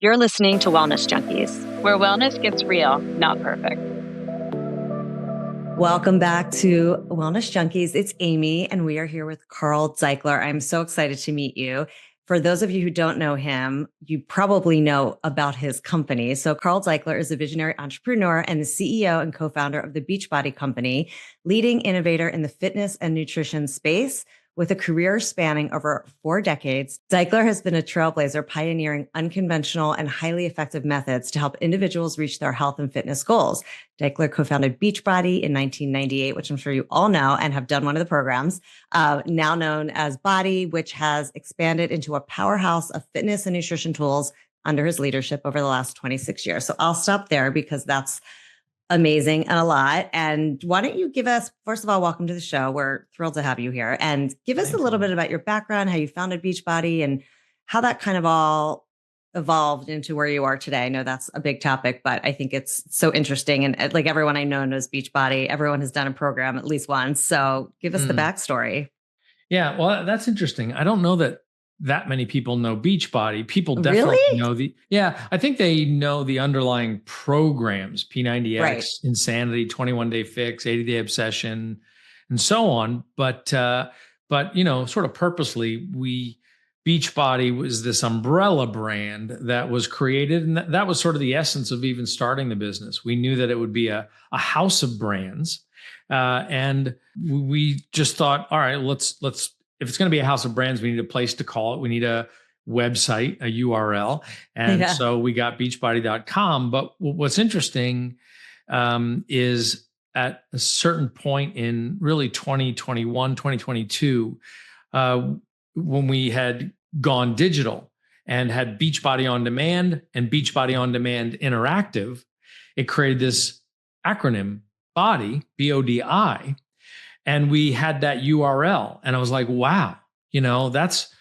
You're listening to Wellness Junkies. where wellness gets real, not perfect. Welcome back to Wellness Junkies. It's Amy, and we are here with Carl Daikeler. I'm so excited to meet you. For those of you who don't know him, you probably know about his company. So Carl Daikeler is a visionary entrepreneur and the CEO and co-founder of the Beachbody company, leading innovator in the fitness and nutrition space. With a career spanning over 4 decades, Daikeler has been a trailblazer pioneering unconventional and highly effective methods to help individuals reach their health and fitness goals. Daikeler co-founded Beachbody in 1998, which I'm sure you all know and have done one of the programs, now known as BODi, which has expanded into a powerhouse of fitness and nutrition tools under his leadership over the last 26 years. So I'll stop there because that's amazing and a lot. And why don't you give us, first of all, welcome to the show. We're thrilled to have you here, and give us a little bit about your background, how you founded Beachbody, and how that kind of all evolved into where you are today. I know that's a big topic, but I think it's so interesting. And like everyone I know knows Beachbody. Everyone has done a program at least once. So give us the backstory. Yeah, well, that's interesting. I don't know that many people know Beachbody. People definitely know I think they know the underlying programs, P90X, Right. Insanity, 21-Day Fix, 80-Day Obsession, and so on. But sort of purposely, Beachbody was this umbrella brand that was created, and that was sort of the essence of even starting the business. We knew that it would be a house of brands, and we just thought, all right, let's if it's going to be a house of brands, we need a place to call it. We need a website, a URL. And so we got beachbody.com. But what's interesting is at a certain point in really 2021, 2022, when we had gone digital and had Beachbody On Demand and Beachbody On Demand Interactive, it created this acronym, BODi, BODi. And we had that URL. And I was like, wow, that's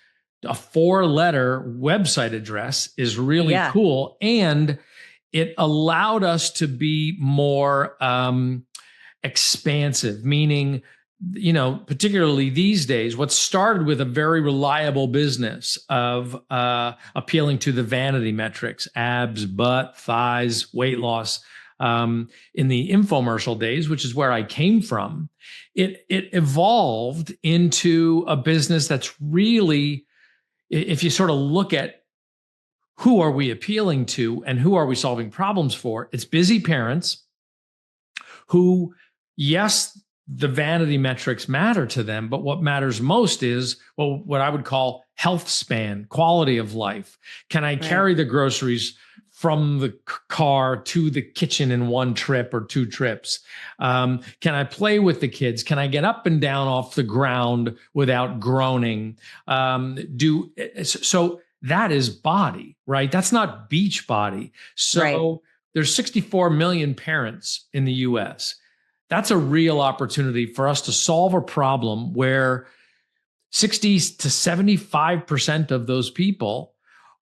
a 4-letter website address is really cool. And it allowed us to be more expansive, meaning, particularly these days, what started with a very reliable business of appealing to the vanity metrics, abs, butt, thighs, weight loss, in the infomercial days, which is where I came from, it evolved into a business that's really, if you sort of look at who are we appealing to and who are we solving problems for, it's busy parents who, yes, the vanity metrics matter to them, but what matters most is what I would call health span, quality of life. Can I carry the groceries from the car to the kitchen in 1 trip or 2 trips? Can I play with the kids? Can I get up and down off the ground without groaning? So that is BODi, right? That's not Beachbody. So there's 64 million parents in the US. That's a real opportunity for us to solve a problem where 60 to 75% of those people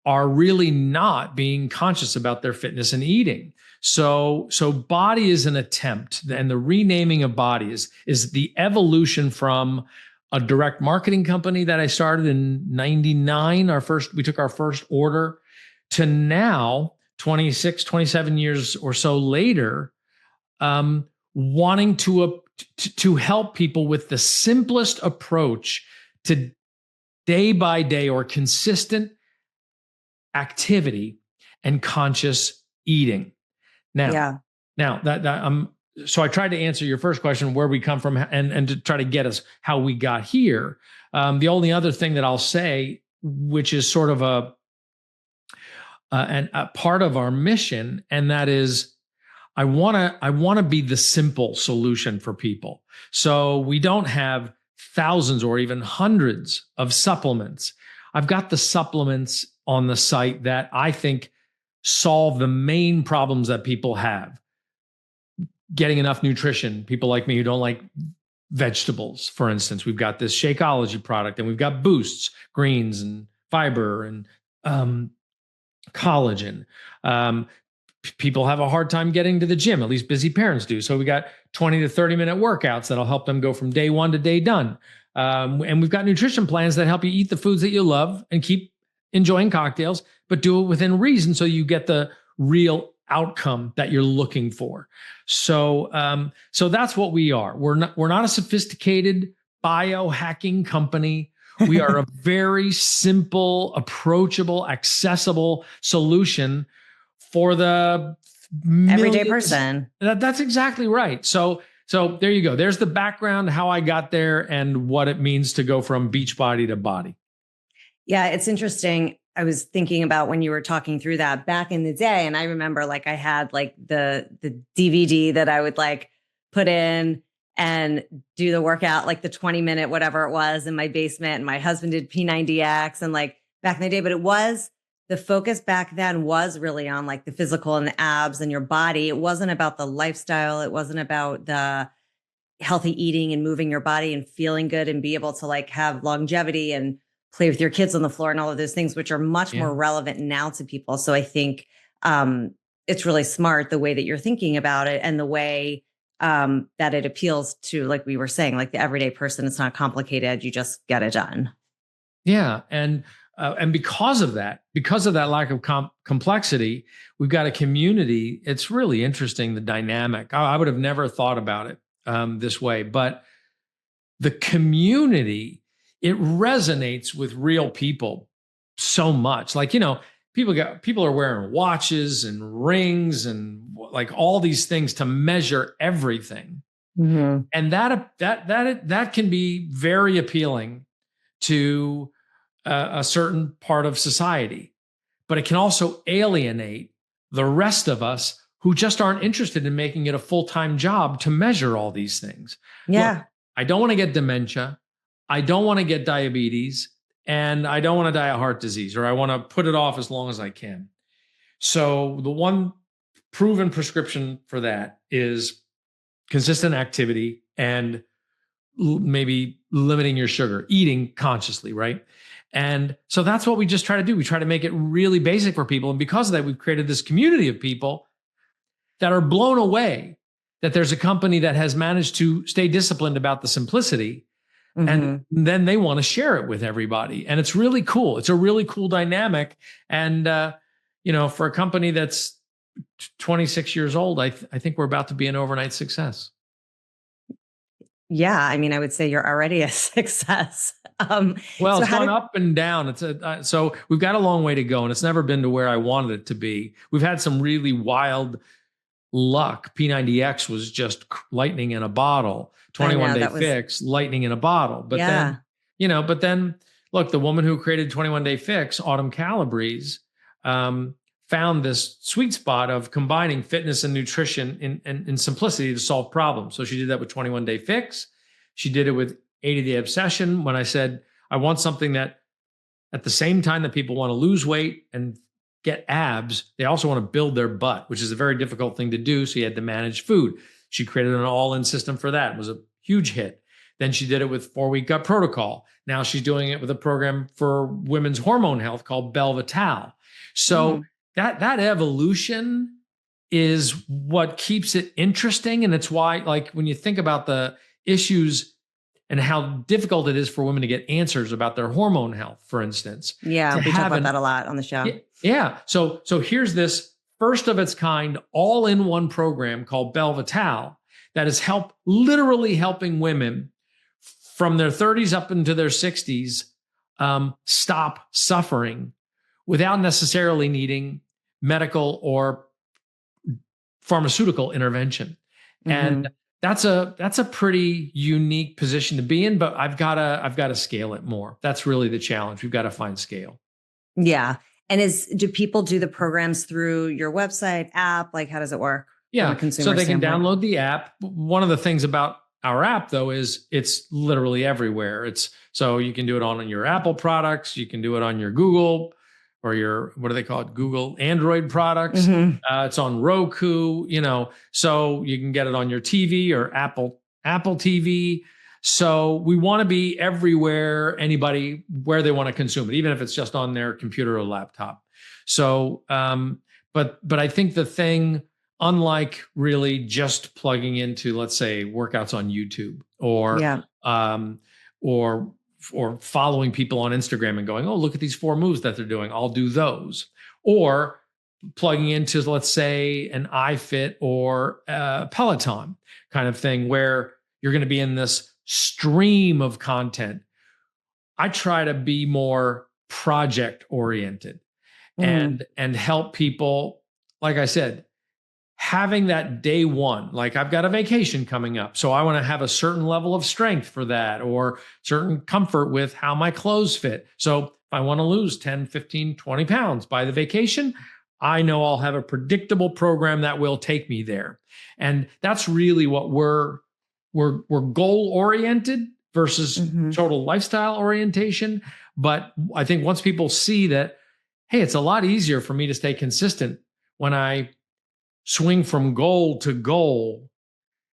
are really not being conscious about their fitness and eating. So BODi is an attempt, and the renaming of BODi is the evolution from a direct marketing company that I started in 99. We took our first order, to now 26, 27 years or so later, wanting to help people with the simplest approach to day by day or consistent activity and conscious eating. Now so I tried to answer your first question, where we come from, and to try to get us how we got here. The only other thing that I'll say, which is sort of a part of our mission, and that is, I want to be the simple solution for people. So we don't have thousands or even hundreds of supplements. I've got the supplements on the site that I think solve the main problems that people have. Getting enough nutrition. People like me who don't like vegetables, for instance. We've got this Shakeology product, and we've got boosts, greens and fiber and collagen. People have a hard time getting to the gym, at least busy parents do. So we got 20 to 30 minute workouts that'll help them go from day 1 to day done. And we've got nutrition plans that help you eat the foods that you love and keep enjoying cocktails, but do it within reason so you get the real outcome that you're looking for. So, so that's what we are. We're not a sophisticated biohacking company. We are a very simple, approachable, accessible solution for the everyday person. That's exactly right. So there you go. There's the background, how I got there, and what it means to go from Beachbody to BODi. Yeah, it's interesting. I was thinking about when you were talking through that back in the day, and I remember like I had like the DVD that I would like put in and do the workout, like the 20-minute, whatever it was, in my basement. And my husband did P90X and like back in the day, but it was the focus back then was really on like the physical and the abs and your body. It wasn't about the lifestyle. It wasn't about the healthy eating and moving your body and feeling good and be able to like have longevity and play with your kids on the floor and all of those things, which are much more relevant now to people. So I think it's really smart the way that you're thinking about it and the way that it appeals to, like we were saying, like the everyday person. It's not complicated. You just get it done. Yeah. And because of that lack of complexity, we've got a community. It's really interesting, the dynamic. I would have never thought about it this way, but the community, it resonates with real people so much. Like, people are wearing watches and rings and like all these things to measure everything. Mm-hmm. And that can be very appealing to a certain part of society, but it can also alienate the rest of us who just aren't interested in making it a full-time job to measure all these things. Yeah. Look, I don't want to get dementia. I don't want to get diabetes, and I don't want to die of heart disease, or I want to put it off as long as I can. So the one proven prescription for that is consistent activity and maybe limiting your sugar, eating consciously, right? And so that's what we just try to do. We try to make it really basic for people. And because of that, we've created this community of people that are blown away that there's a company that has managed to stay disciplined about the simplicity. Mm-hmm. And then they want to share it with everybody. And it's really cool. It's a really cool dynamic. And, for a company that's 26 years old, I think we're about to be an overnight success. Yeah. I mean, I would say you're already a success. Well, it's gone up and down. So we've got a long way to go, and it's never been to where I wanted it to be. We've had some really wild luck. P90X was just lightning in a bottle. 21-day fix, lightning in a bottle. But then, look, the woman who created 21-day fix, Autumn Calabrese, found this sweet spot of combining fitness and nutrition in simplicity to solve problems. So she did that with 21-day fix. She did it with 80-day obsession. When I said, I want something that at the same time that people want to lose weight and get abs, they also want to build their butt, which is a very difficult thing to do. So you had to manage food. She created an all-in system for that. It was a huge hit. Then she did it with 4-week gut protocol. Now she's doing it with a program for women's hormone health called BelVital. So that evolution is what keeps it interesting. And it's why, like, when you think about the issues and how difficult it is for women to get answers about their hormone health, for instance. Yeah, we talk about that a lot on the show. Yeah. So here's this first of its kind, all-in-one program called BelVital that is literally helping women from their 30s up into their 60s stop suffering without necessarily needing medical or pharmaceutical intervention. Mm-hmm. And that's a pretty unique position to be in, but I've got to scale it more. That's really the challenge. We've got to find scale. Yeah. And do people do the programs through your website, app? Like, how does it work? Yeah. So they can download the app. One of the things about our app, though, is it's literally everywhere. So you can do it on your Apple products. You can do it on your Google or your, what do they call it? Google Android products. Mm-hmm. It's on Roku, so you can get it on your TV or Apple TV. So we want to be everywhere, anybody, where they want to consume it, even if it's just on their computer or laptop. So, but I think the thing, unlike really just plugging into, let's say, workouts on YouTube or following people on Instagram and going, oh, look at these 4 moves that they're doing, I'll do those. or plugging into, let's say, an iFit or a Peloton kind of thing where you're going to be in this stream of content. I try to be more project oriented and help people, like I said, having that day one, like I've got a vacation coming up. So I want to have a certain level of strength for that or certain comfort with how my clothes fit. So if I want to lose 10, 15, 20 pounds by the vacation, I know I'll have a predictable program that will take me there. And that's really what we're goal oriented versus total lifestyle orientation. But I think once people see that, hey, it's a lot easier for me to stay consistent when I swing from goal to goal,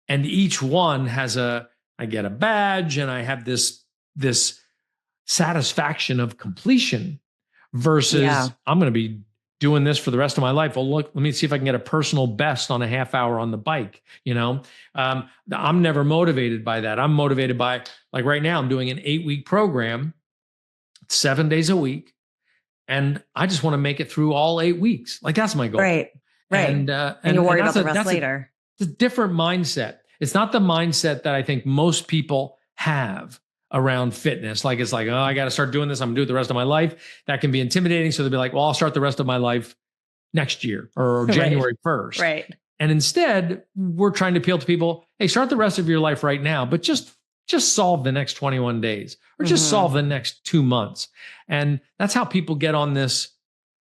and each one has I get a badge and I have this satisfaction of completion versus I'm going to be doing this for the rest of my life. Well, look, let me see if I can get a personal best on a half hour on the bike. I'm never motivated by that. I'm motivated by, like right now, I'm doing an 8-week program, 7 days a week. And I just want to make it through all 8 weeks. Like that's my goal. Right. And you'll worry about the rest later. It's a different mindset. It's not the mindset that I think most people have around fitness. Like, it's like, oh, I got to start doing this. I'm going to do it the rest of my life. That can be intimidating. So they'll be like, well, I'll start the rest of my life next year or January 1st. Right. And instead, we're trying to appeal to people, hey, start the rest of your life right now, but just solve the next 21 days or just solve the next 2 months. And that's how people get on this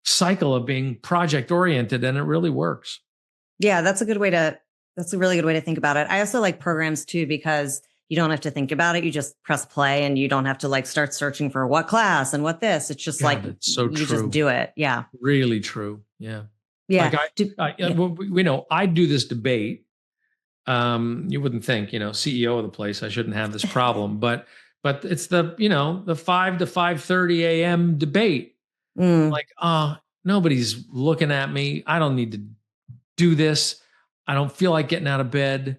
cycle of being project oriented, and it really works. Yeah, that's a really good way to think about it. I also like programs too, because you don't have to think about it. You just press play and you don't have to like start searching for what class and what this. It's just it's so you just do it. Yeah. Really true. Yeah. Yeah. We know I do this debate. You wouldn't think, CEO of the place, I shouldn't have this problem, but it's the 5 to 5:30 a.m. debate. Like, nobody's looking at me. I don't need to do this. I don't feel like getting out of bed.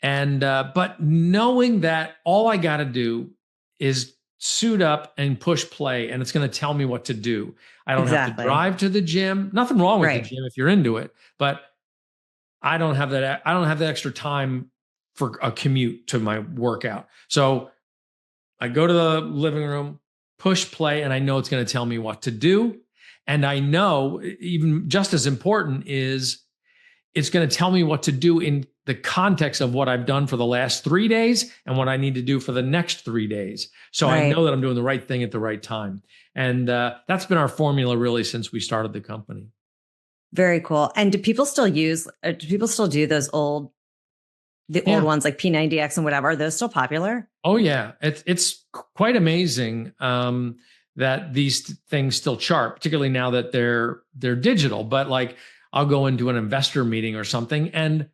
And, but knowing that all I got to do is suit up and push play, and it's going to tell me what to do. I don't have to drive to the gym. Nothing wrong with the gym if you're into it, but I don't have that. I don't have that extra time for a commute to my workout. So I go to the living room, push play, and I know it's going to tell me what to do. And I know, even just as important, is it's going to tell me what to do in the context of what I've done for the last 3 days and what I need to do for the next 3 days. So I know that I'm doing the right thing at the right time. And that's been our formula really since we started the company. Very cool. And do people still do those old ones like P90X and whatever? Are those still popular? Oh yeah. It's quite amazing that these things still chart, particularly now that they're digital. But like, I'll go into an investor meeting or something, and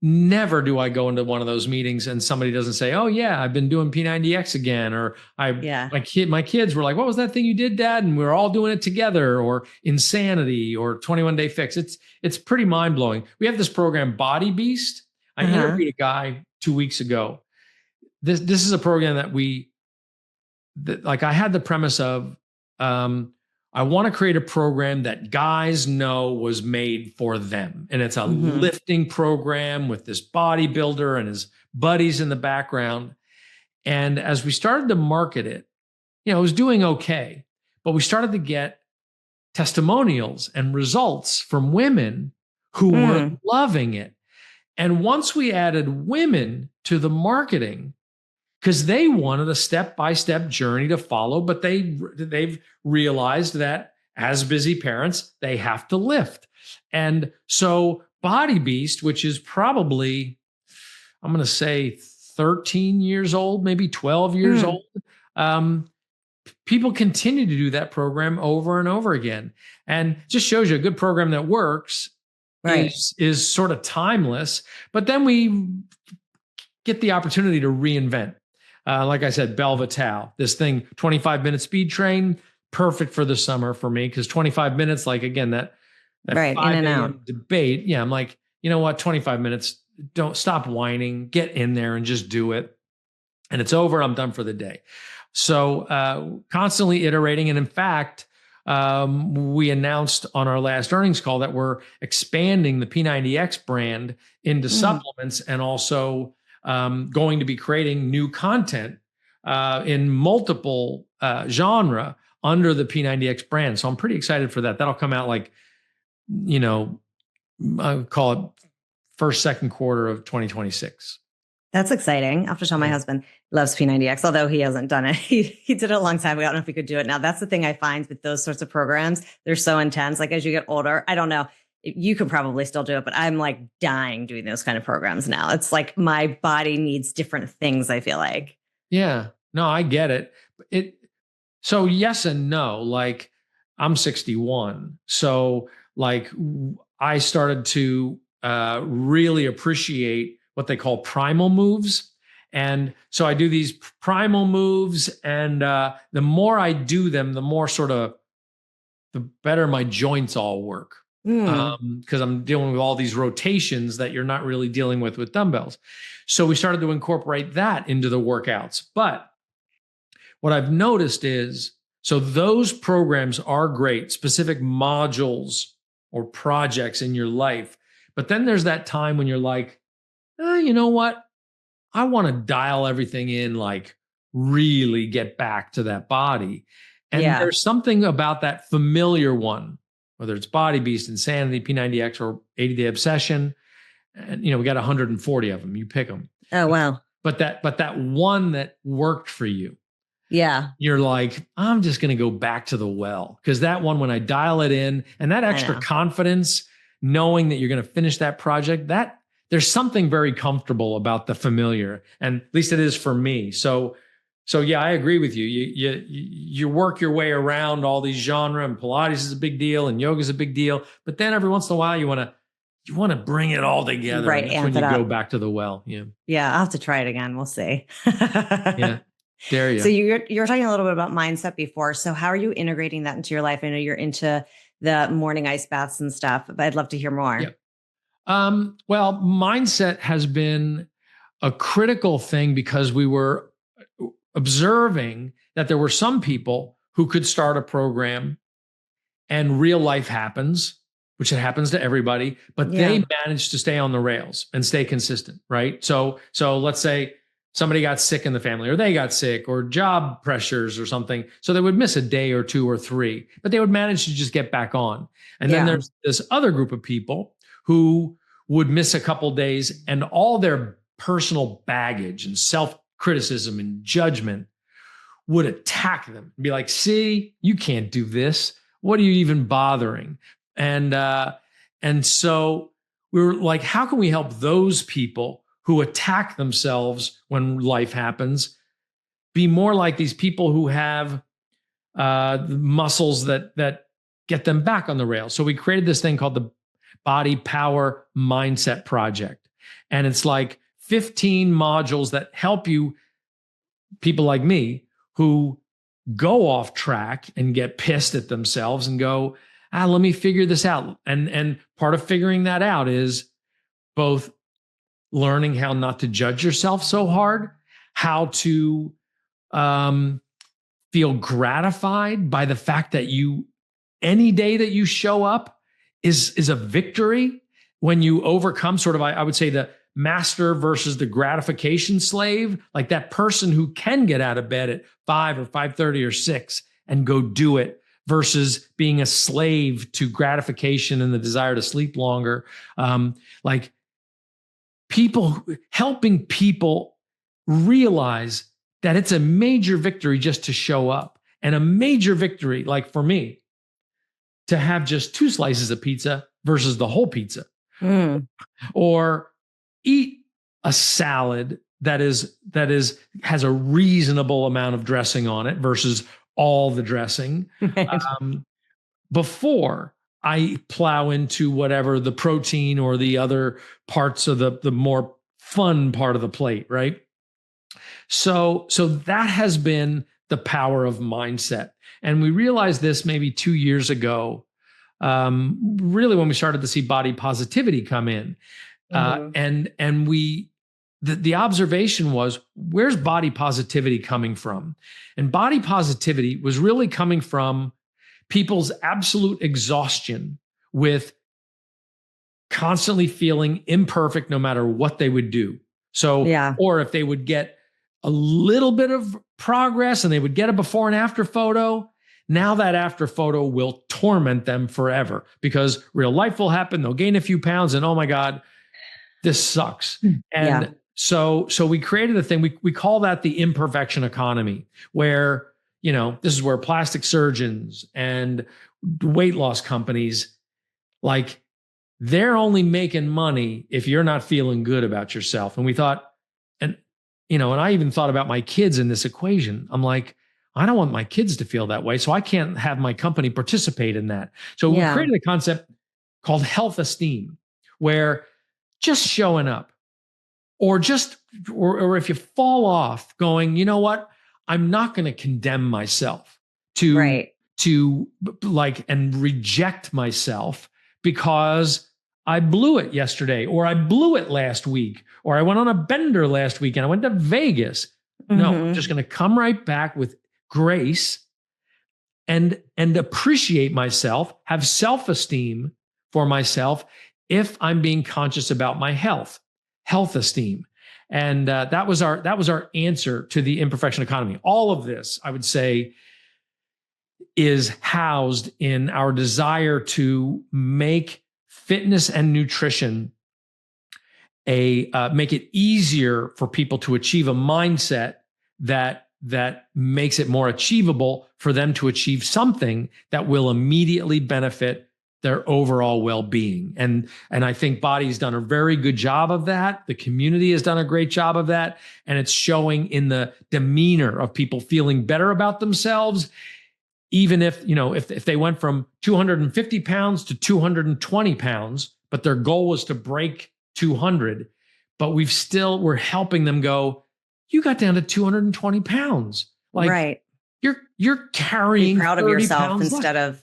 never do I go into one of those meetings and somebody doesn't say, oh yeah, I've been doing P90X again. Or my kids were like, what was that thing you did, Dad? And we were all doing it together, or Insanity or 21 Day Fix. It's pretty mind blowing. We have this program, Body Beast. I interviewed a guy 2 weeks ago. This is a program that I had the premise of, I want to create a program that guys know was made for them. And it's a lifting program with this bodybuilder and his buddies in the background. And as we started to market it, it was doing okay, but we started to get testimonials and results from women who were loving it. And once we added women to the marketing, because they wanted a step-by-step journey to follow, but they've realized that as busy parents, they have to lift. And so Body Beast, which is probably, I'm going to say 13 years old, maybe 12 years old, people continue to do that program over and over again. And just shows you a good program that works is sort of timeless. But then we get the opportunity to reinvent. Like I said, Belle Vitale, this thing, 25-minute speed train, perfect for the summer for me, because 25 minutes, like again, that 5 a.m. debate. Yeah, I'm like, you know what, 25 minutes, don't stop whining, get in there and just do it. And it's over, I'm done for the day. So constantly iterating. And in fact, we announced on our last earnings call that we're expanding the P90X brand into supplements and also going to be creating new content in multiple genre under the P90X brand. So I'm pretty excited for that. That'll come out like, I would call it first, second quarter of 2026. That's exciting. I have to tell my husband loves P90X, although he hasn't done it. He did it a long time ago. I don't know if he could do it now. That's the thing I find with those sorts of programs. They're so intense. Like as you get older, I don't know. You could probably still do it, but I'm like dying doing those kind of programs now. It's like my body needs different things, I feel like. Yeah. No, I get it. So yes and no. Like I'm 61. So like I started to really appreciate what they call primal moves. And so I do these primal moves, and the more I do them, the better my joints all work. Because I'm dealing with all these rotations that you're not really dealing with dumbbells. So we started to incorporate that into the workouts. But what I've noticed is, so those programs are great, specific modules or projects in your life. But then there's that time when you're like, you know what? I want to dial everything in, like really get back to that body. And there's something about that familiar one, whether it's BODi, Beast, Insanity, P90X, or 80-Day Obsession. And, we got 140 of them. You pick them. Oh, wow. But that one that worked for you. Yeah. You're like, I'm just going to go back to the well. Because that one, when I dial it in, and that extra confidence, knowing that you're going to finish that project, there's something very comfortable about the familiar, and at least it is for me. So yeah, I agree with you. You work your way around all these genre, and Pilates is a big deal, and yoga is a big deal. But then every once in a while, you want to bring it all together. Right, and that's when you go back to the well. Yeah. Yeah, I'll have to try it again. We'll see. Yeah. There you. So you were talking a little bit about mindset before. So how are you integrating that into your life? I know you're into the morning ice baths and stuff, but I'd love to hear more. Yeah. Well, mindset has been a critical thing because we were observing that there were some people who could start a program and real life happens, which it happens to everybody, but they managed to stay on the rails and stay consistent, right? So let's say somebody got sick in the family, or they got sick, or job pressures or something. So they would miss a day or two or three, but they would manage to just get back on. And then there's this other group of people who would miss a couple days, and all their personal baggage and self-criticism and judgment would attack them and be like, see, you can't do this. What are you even bothering? And so we were like, how can we help those people who attack themselves when life happens be more like these people who have muscles that get them back on the rails? So we created this thing called the BODi Power Mindset Project. And it's like 15 modules that help you, people like me, who go off track and get pissed at themselves and go, let me figure this out. And part of figuring that out is both learning how not to judge yourself so hard, how to feel gratified by the fact that any day that you show up is a victory when you overcome sort of, I would say, the master versus the gratification slave, like that person who can get out of bed at 5 or 5:30 or 6 and go do it, versus being a slave to gratification and the desire to sleep longer. Like helping people realize that it's a major victory just to show up, and a major victory, like for me, to have just 2 slices of pizza versus the whole pizza, or eat a salad that has a reasonable amount of dressing on it versus all the dressing, before I plow into whatever the protein or the other parts of the more fun part of the plate, right? So that has been the power of mindset. And we realized this maybe 2 years ago, really when we started to see body positivity come in. And the observation was, where's body positivity coming from? And body positivity was really coming from people's absolute exhaustion with constantly feeling imperfect no matter what they would do. So, or if they would get a little bit of progress and they would get a before and after photo, now that after photo will torment them forever because real life will happen. They'll gain a few pounds and oh my God, this sucks. And so we created a thing. We call that the imperfection economy, where, this is where plastic surgeons and weight loss companies, like, they're only making money if you're not feeling good about yourself. And we thought, and I even thought about my kids in this equation. I'm like, I don't want my kids to feel that way. So I can't have my company participate in that. So we created a concept called health esteem, where just showing up or if you fall off going, you know what, I'm not going to condemn myself to and reject myself because I blew it yesterday, or I blew it last week, or I went on a bender last week and I went to Vegas. No, I'm just going to come right back with grace and appreciate myself, have self-esteem for myself if I'm being conscious about my health esteem. And that was our answer to the imperfection economy. All of this, I would say, is housed in our desire to make fitness and nutrition make it easier for people to achieve a mindset that makes it more achievable for them to achieve something that will immediately benefit their overall well-being. And I think BODi's done a very good job of that. The community has done a great job of that. And it's showing in the demeanor of people feeling better about themselves, even if they went from 250 pounds to 220 pounds, but their goal was to break 200, but we're helping them go, you got down to 220 pounds. Like, you're carrying, be proud of yourself instead of,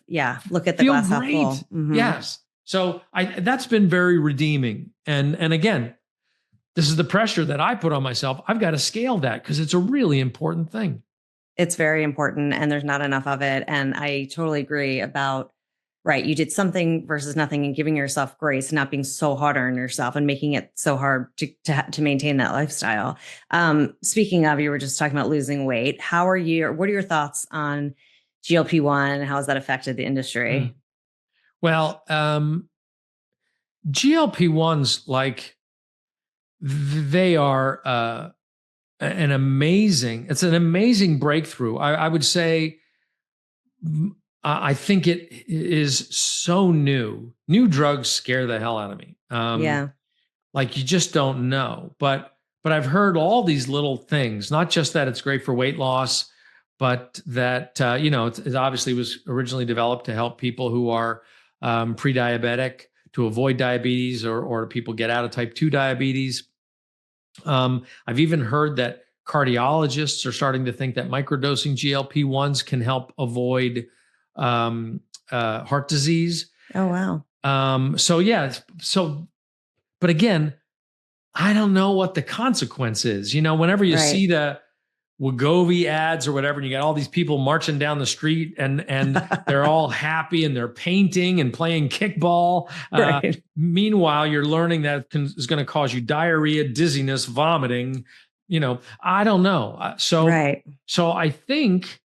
look at the glass half full. Yes. So that's been very redeeming. And again, this is the pressure that I put on myself. I've got to scale that because it's a really important thing. It's very important and there's not enough of it. And I totally agree about, you did something versus nothing, and giving yourself grace, not being so hard on yourself and making it so hard to maintain that lifestyle. Speaking of, you were just talking about losing weight. What are your thoughts on GLP-1? How has that affected the industry? Well, GLP-1s, like, they are an amazing breakthrough. I would say, I think it is so new. New drugs scare the hell out of me. Like, you just don't know. But I've heard all these little things, not just that it's great for weight loss, but that, it obviously was originally developed to help people who are pre-diabetic to avoid diabetes or people get out of type 2 diabetes. I've even heard that cardiologists are starting to think that microdosing GLP-1s can help avoid heart disease. Oh, wow. But again, I don't know what the consequence is. Whenever you see the Wegovy ads or whatever, and you got all these people marching down the street and they're all happy and they're painting and playing kickball. Meanwhile, you're learning that is going to cause you diarrhea, dizziness, vomiting. I don't know. So I think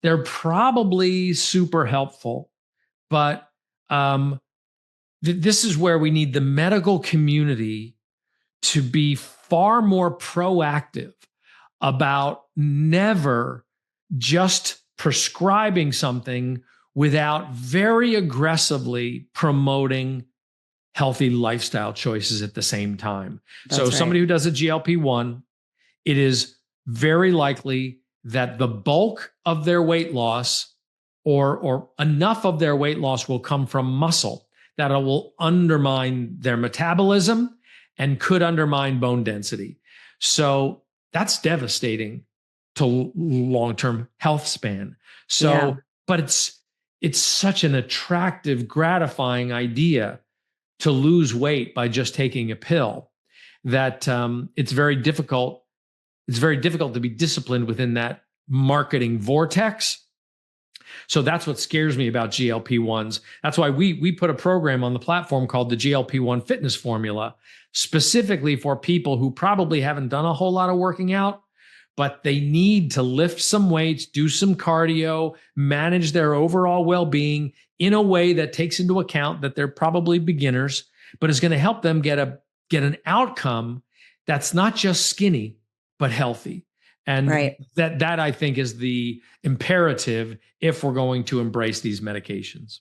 they're probably super helpful, but this is where we need the medical community to be far more proactive about never just prescribing something without very aggressively promoting healthy lifestyle choices at the same time. Somebody who does a GLP-1, it is very likely that the bulk of their weight loss or enough of their weight loss will come from muscle, that it will undermine their metabolism and could undermine bone density. So that's devastating to long-term health span. But it's such an attractive, gratifying idea to lose weight by just taking a pill that it's very difficult. It's very difficult to be disciplined within that marketing vortex. So that's what scares me about GLP-1s. That's why we put a program on the platform called the GLP-1 Fitness Formula, specifically for people who probably haven't done a whole lot of working out, but they need to lift some weights, do some cardio, manage their overall well-being in a way that takes into account that they're probably beginners, but is going to help them get an outcome that's not just skinny, but healthy. And that I think is the imperative if we're going to embrace these medications.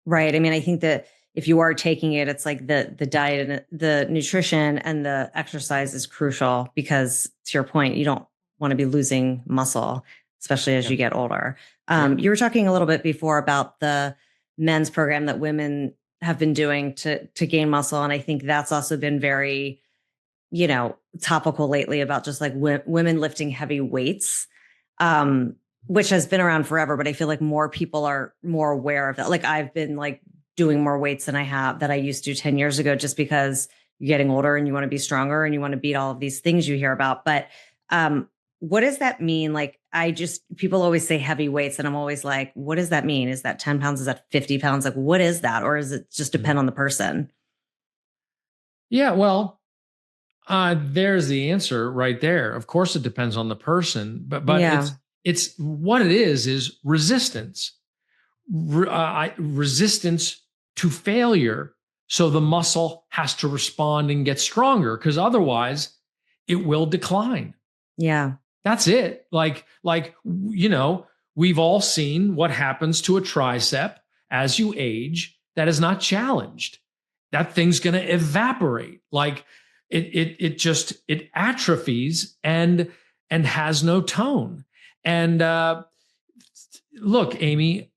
Right. I mean, I think that if you are taking it, it's like the diet and the nutrition and the exercise is crucial, because to your point, you don't want to be losing muscle, especially as you get older. You were talking a little bit before about the men's program that women have been doing to gain muscle. And I think that's also been very, topical lately, about just like women lifting heavy weights, which has been around forever. But I feel like more people are more aware of that. Like I've been like doing more weights than I used to 10 years ago, just because you're getting older and you want to be stronger and you want to beat all of these things you hear about. But what does that mean? Like people always say heavy weights, and I'm always like, what does that mean? Is that 10 pounds? Is that 50 pounds? Like, what is that? Or does it just depend on the person? Yeah, well, there's the answer right there. Of course, it depends on the person, but it's what it is resistance, resistance to failure. So the muscle has to respond and get stronger, because otherwise it will decline. Yeah, that's it. Like we've all seen what happens to a tricep as you age that is not challenged. That thing's going to evaporate. Like it atrophies and has no tone. And look, Amy,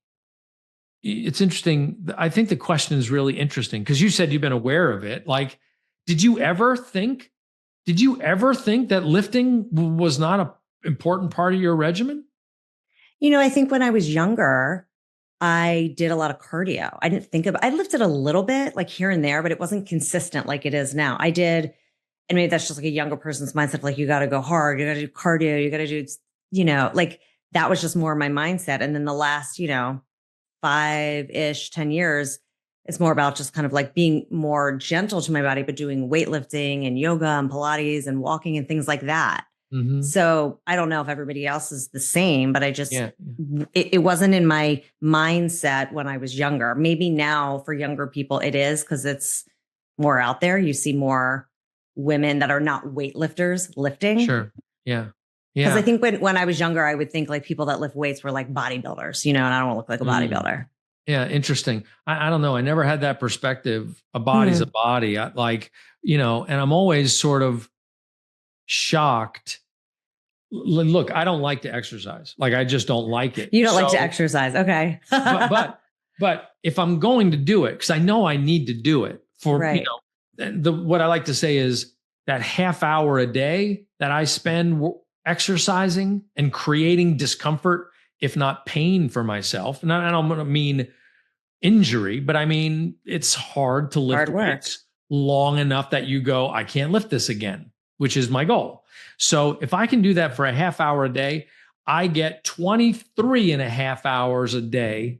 it's interesting. I think the question is really interesting, because you said you've been aware of it. Like, did you ever think that lifting was not an important part of your regimen? I think when I was younger, I did a lot of cardio. I didn't think I lifted a little bit, like here and there, but it wasn't consistent like it is now. I did. And maybe that's just like a younger person's mindset. Like, you got to go hard, you got to do cardio, you got to do, like that was just more my mindset. And then the last, 5-ish, 10 years, it's more about just kind of like being more gentle to my body, but doing weightlifting and yoga and Pilates and walking and things like that. Mm-hmm. So I don't know if everybody else is the same, but I just, it wasn't in my mindset when I was younger. Maybe now for younger people it is, because it's more out there. You see more women that are not weightlifters lifting. Sure. Yeah. Yeah. Because I think when I was younger, I would think like people that lift weights were like bodybuilders, and I don't want to look like a bodybuilder. Yeah. Interesting. I don't know. I never had that perspective. A body's a body. And I'm always sort of shocked. Look, I don't like to exercise. Like, I just don't like it. You don't like to exercise. Okay. but if I'm going to do it, because I know I need to do it for, what I like to say is that half hour a day that I spend exercising and creating discomfort, if not pain, for myself. And I don't mean injury, but I mean, it's hard to lift weights long enough that you go, I can't lift this again, which is my goal. So if I can do that for a half hour a day, I get 23 and a half hours a day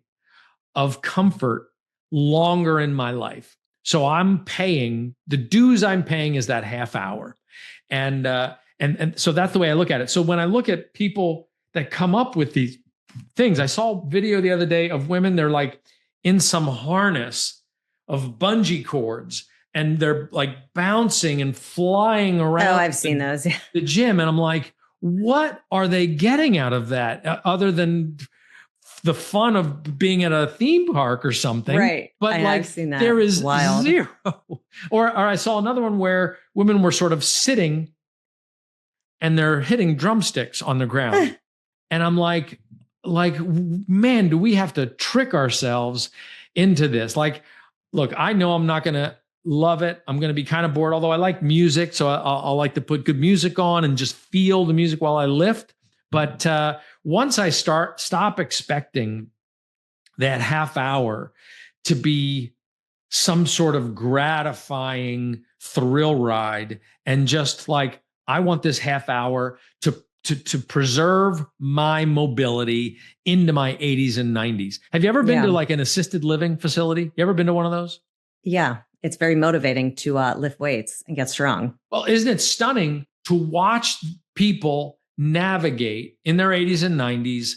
of comfort longer in my life. So I'm paying, the dues I'm paying is that half hour. And so that's the way I look at it. So when I look at people that come up with these things, I saw a video the other day of women, they're like in some harness of bungee cords, and they're like bouncing and flying around. Oh, I've seen those. The gym. And I'm like, what are they getting out of that other than the fun of being at a theme park or something? Right. But I've seen that. There is wild. Zero. Or I saw another one where women were sort of sitting and they're hitting drumsticks on the ground. And I'm like, man, do we have to trick ourselves into this? Like, look, I know I'm not going to love it. I'm going to be kind of bored, although I like music. So I'll like to put good music on and just feel the music while I lift. But once I stop expecting that half hour to be some sort of gratifying thrill ride, and just like, I want this half hour to preserve my mobility into my 80s and 90s. Have you ever been to like an assisted living facility? You ever been to one of those? Yeah. It's very motivating to lift weights and get strong. Well, isn't it stunning to watch people navigate in their 80s and 90s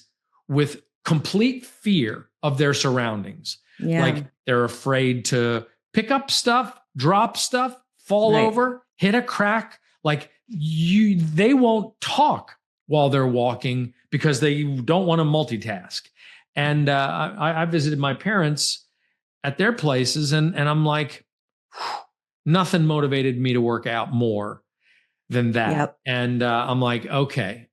with complete fear of their surroundings? Yeah. Like they're afraid to pick up stuff, drop stuff, fall over, hit a crack. Like they won't talk while they're walking because they don't want to multitask. And I visited my parents at their places, and I'm like, nothing motivated me to work out more than that. Yep. And I'm like, okay.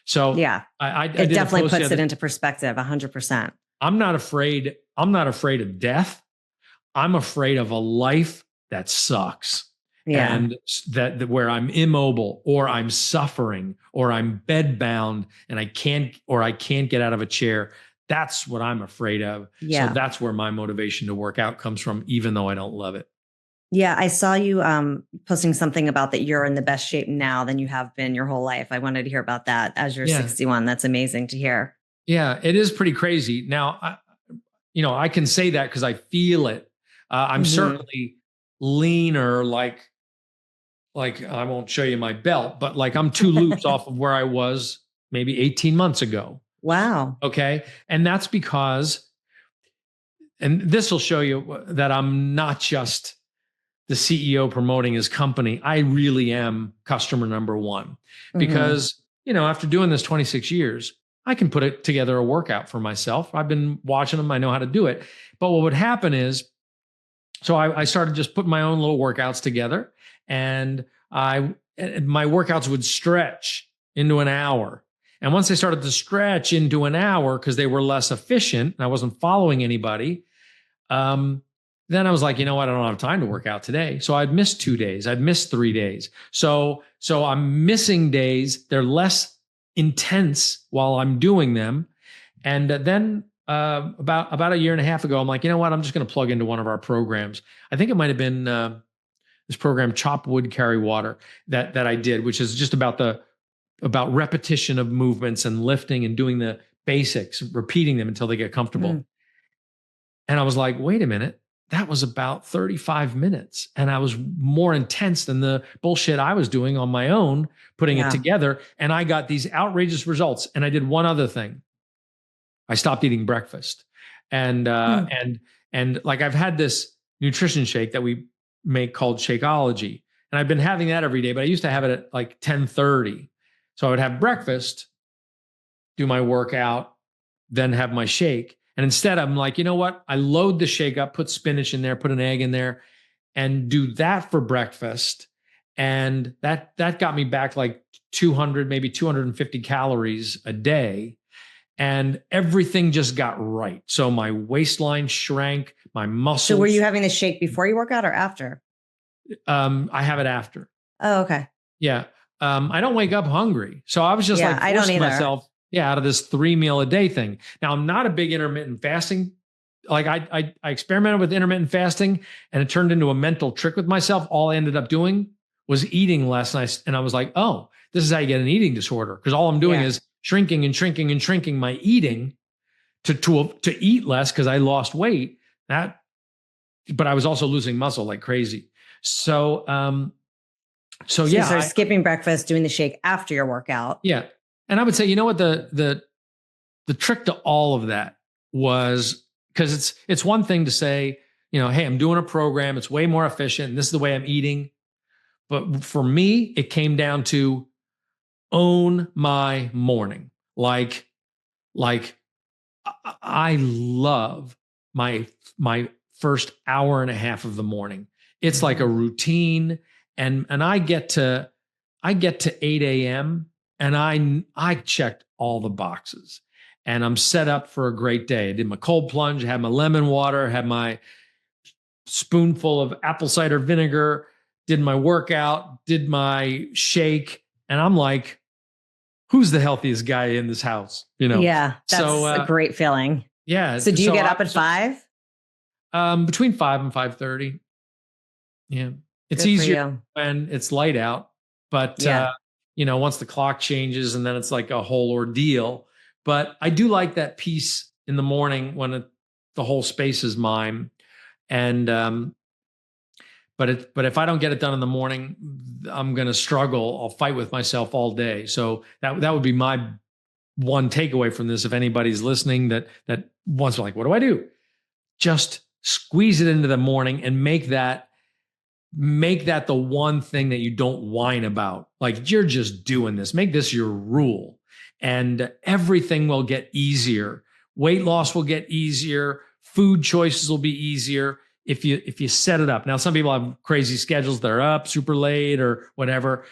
So yeah, it definitely puts it into perspective. 100%. I'm not afraid of death. I'm afraid of a life that sucks. Yeah. And that where I'm immobile, or I'm suffering, or I'm bedbound and I can't get out of a chair. That's what I'm afraid of. Yeah. So that's where my motivation to work out comes from, even though I don't love it. Yeah. I saw you posting something about that you're in the best shape now than you have been your whole life. I wanted to hear about that as you're 61. That's amazing to hear. Yeah, it is pretty crazy. Now, I can say that because I feel it. I'm certainly leaner, like I won't show you my belt, but like I'm 2 loops off of where I was maybe 18 months ago. Wow. Okay. And that's because, and this will show you that I'm not just the CEO promoting his company. I really am customer number one, because, after doing this 26 years, I can put together a workout for myself. I've been watching them. I know how to do it. But what would happen is, so I started just putting my own little workouts together, and my workouts would stretch into an hour. And once they started to stretch into an hour because they were less efficient and I wasn't following anybody, then I was like, you know what? I don't have time to work out today. So I'd miss 2 days. I'd miss 3 days. So I'm missing days. They're less intense while I'm doing them. And then about a year and a half ago, I'm like, you know what? I'm just going to plug into one of our programs. I think it might have been this program, Chop Wood, Carry Water, that I did, which is just about repetition of movements and lifting and doing the basics, repeating them until they get comfortable. And I was like, wait a minute, that was about 35 minutes. And I was more intense than the bullshit I was doing on my own, putting it together. And I got these outrageous results. And I did one other thing. I stopped eating breakfast. And like I've had this nutrition shake that we make called Shakeology. And I've been having that every day, but I used to have it at like 10:30. So I would have breakfast, do my workout, then have my shake. And instead I'm like, you know what? I load the shake up, put spinach in there, put an egg in there, and do that for breakfast. And that got me back like 200, maybe 250 calories a day. And everything just got right. So my waistline shrank, my muscles. So were you having the shake before you work out or after? I have it after. Oh, okay. Yeah. I don't wake up hungry. So I was just like forcing myself out of this 3 meal a day thing. Now I'm not a big intermittent fasting. Like I experimented with intermittent fasting and it turned into a mental trick with myself. All I ended up doing was eating less. And I was like, oh, this is how you get an eating disorder. Because all I'm doing is shrinking and shrinking and shrinking my eating to eat less because I lost weight. But I was also losing muscle like crazy. So you started skipping breakfast, doing the shake after your workout. Yeah. And I would say, you know what, the trick to all of that was, because it's one thing to say, hey, I'm doing a program, it's way more efficient, and this is the way I'm eating. But for me, it came down to own my morning. Like I love my first hour and a half of the morning. It's like a routine. And I get to 8 a.m. and I checked all the boxes and I'm set up for a great day. I did my cold plunge, had my lemon water, had my spoonful of apple cider vinegar, did my workout, did my shake. And I'm like, who's the healthiest guy in this house? Yeah, that's a great feeling. Yeah. So do you get up at 5? Between 5 and 5:30. Yeah. It's easier when it's light out, but once the clock changes, and then it's like a whole ordeal. But I do like that peace in the morning when the whole space is mine. And but if I don't get it done in the morning, I'm going to struggle. I'll fight with myself all day. So that would be my one takeaway from this. If anybody's listening that wants to, like, what do I do? Just squeeze it into the morning and make that the one thing that you don't whine about. Like, you're just doing this. Make this your rule, and everything will get easier. Weight loss will get easier. Food choices will be easier if you set it up. Now, some people have crazy schedules. They're up super late or whatever.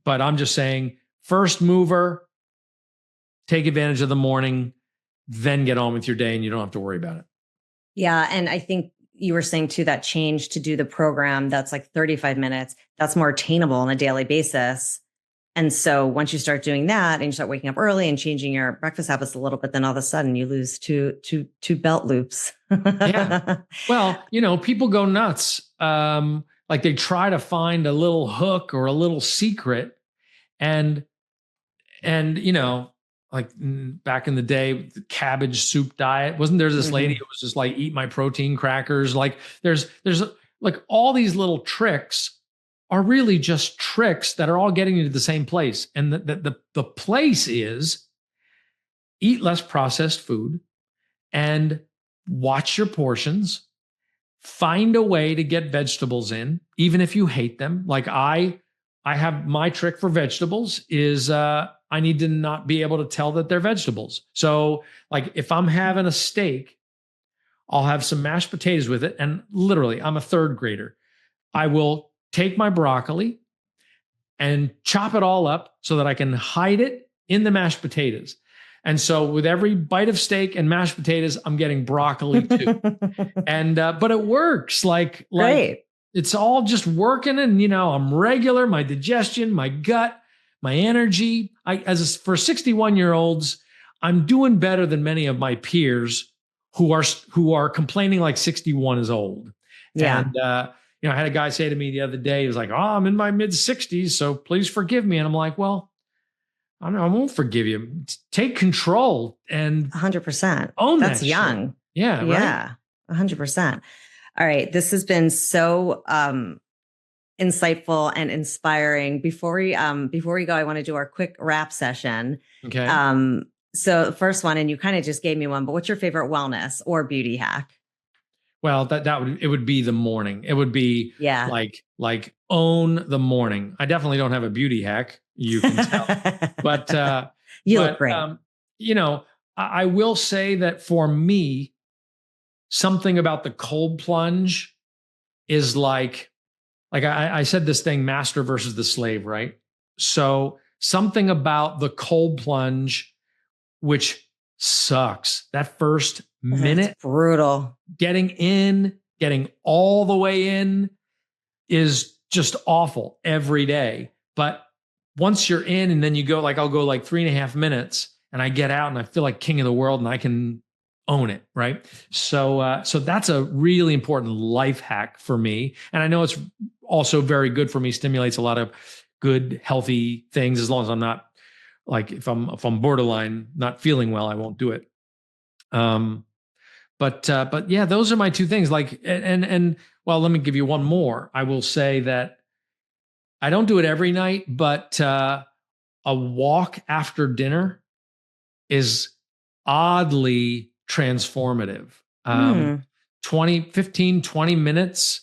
But I'm just saying, first mover, take advantage of the morning, then get on with your day, and you don't have to worry about it. Yeah. And I think you were saying too, that change to do the program that's like 35 minutes, that's more attainable on a daily basis. And so once you start doing that and you start waking up early and changing your breakfast habits a little bit, then all of a sudden you lose two belt loops. Yeah. Well, people go nuts. Like, they try to find a little hook or a little secret. And like back in the day, the cabbage soup diet, wasn't there this lady who was just like, eat my protein crackers? Like, there's like all these little tricks are really just tricks that are all getting you to the same place. And the place is eat less processed food and watch your portions. Find a way to get vegetables in, even if you hate them. Like, I have my trick for vegetables is I need to not be able to tell that they're vegetables. So, like, if I'm having a steak, I'll have some mashed potatoes with it. And literally, I'm a third grader. I will take my broccoli and chop it all up so that I can hide it in the mashed potatoes. And so with every bite of steak and mashed potatoes, I'm getting broccoli too. And but it works. Like Great. It's all just working. And I'm regular, my digestion, my gut, my energy. For 61-year-olds, I'm doing better than many of my peers who are complaining like 61 is old. Yeah. And I had a guy say to me the other day, he was like, "Oh, I'm in my mid 60s, so please forgive me." And I'm like, "Well, I won't forgive you. Take control and 100%. own That's that young. shit." Yeah. Right? Yeah. 100%. All right. This has been so insightful and inspiring. Before we go, I want to do our quick wrap session. Okay. So the first one, and you kind of just gave me one, but what's your favorite wellness or beauty hack? Well, it would be the morning. It would be like own the morning. I definitely don't have a beauty hack. You can tell, but you look great. I will say that for me, something about the cold plunge is like I said this thing, master versus the slave, right? So something about the cold plunge, which sucks. That first minute, that's brutal. Getting all the way in is just awful every day. But once you're in, and then you go, I'll go like 3.5 minutes and I get out and I feel like king of the world and I can own it. Right. So that's a really important life hack for me. And I know it's also very good for me, stimulates a lot of good, healthy things. As long as I'm not like, if I'm borderline not feeling well, I won't do it. But yeah, those are my two things. Like, and well, let me give you one more. I will say that I don't do it every night, but a walk after dinner is oddly transformative. 20 minutes,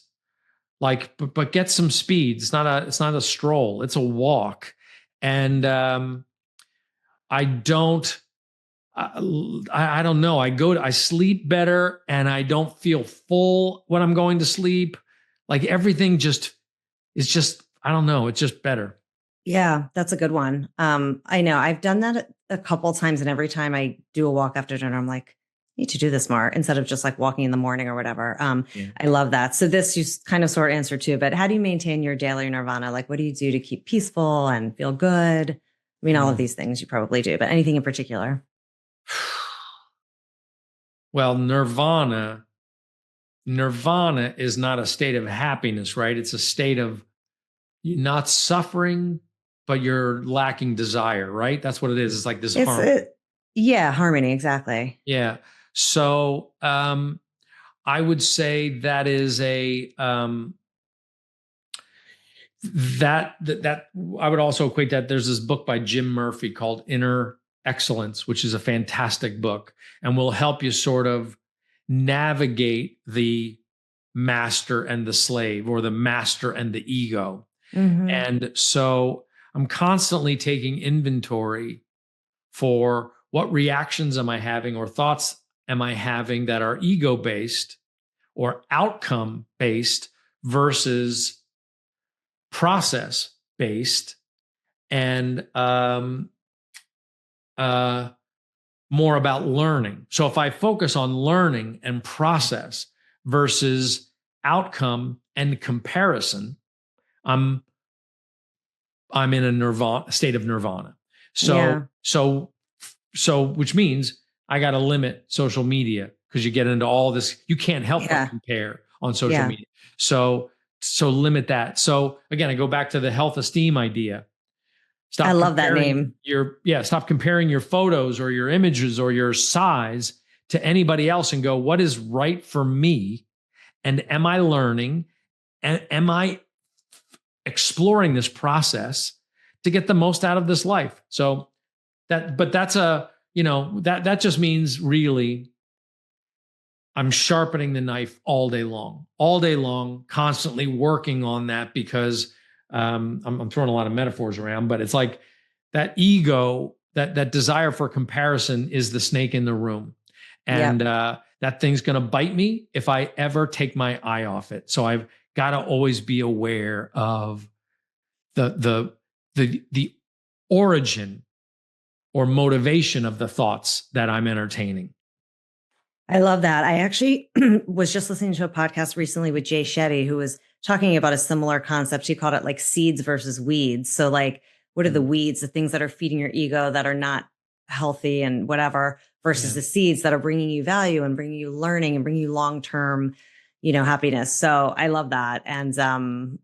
but get some speed. It's not a stroll. It's a walk. And I don't know. I sleep better and I don't feel full when I'm going to sleep. Like, everything is just, I don't know. It's just better. Yeah, that's a good one. I know I've done that a couple of times, and every time I do a walk after dinner, I'm like, I need to do this more instead of just like walking in the morning or whatever. I love that. So this you kind of sort of answered too, but how do you maintain your daily nirvana? Like, what do you do to keep peaceful and feel good? I mean, all of these things you probably do, but anything in particular? Well, nirvana is not a state of happiness, right? It's a state of not suffering, but you're lacking desire, right? That's what it is. It's like this harmony. Yeah, harmony, exactly. Yeah. So I would say that is a that I would also equate that. There's this book by Jim Murphy called Inner Excellence, which is a fantastic book and will help you sort of navigate the master and the slave, or the master and the ego. Mm-hmm. And so I'm constantly taking inventory for what reactions am I having or thoughts am I having that are ego based or outcome based versus process based, and more about learning. So if I focus on learning and process versus outcome and comparison, I'm in a state of nirvana. So which means I got to limit social media, because you get into all this. You can't help but compare on social media. So limit that. So again, I go back to the health esteem idea. I love that name. Stop comparing your photos or your images or your size to anybody else, and go, what is right for me? And am I learning? And am I exploring this process to get the most out of this life? So that's that just means really I'm sharpening the knife all day long, constantly working on that, because I'm throwing a lot of metaphors around, but it's like that ego, that desire for comparison is the snake in the room. And that thing's going to bite me if I ever take my eye off it. So I've got to always be aware of the origin or motivation of the thoughts that I'm entertaining. I love that. I actually was just listening to a podcast recently with Jay Shetty, who was talking about a similar concept. He called it like seeds versus weeds. So like, what are the weeds, the things that are feeding your ego that are not healthy and whatever, versus the seeds that are bringing you value and bringing you learning and bringing you long-term, happiness. So I love that. And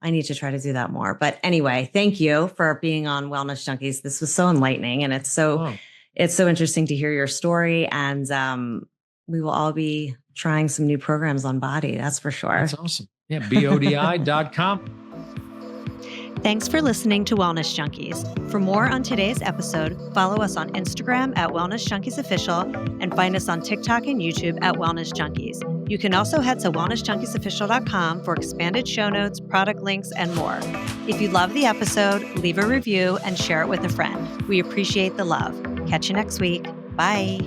I need to try to do that more. But anyway, thank you for being on Wellness Junkies. This was so enlightening, and it's so interesting to hear your story. And we will all be trying some new programs on BODi. That's for sure. That's awesome. Yeah. BODi.com. Thanks for listening to Wellness Junkies. For more on today's episode, follow us on Instagram at Wellness Junkies Official, and find us on TikTok and YouTube at Wellness Junkies. You can also head to wellnessjunkiesofficial.com for expanded show notes, product links, and more. If you love the episode, leave a review and share it with a friend. We appreciate the love. Catch you next week. Bye.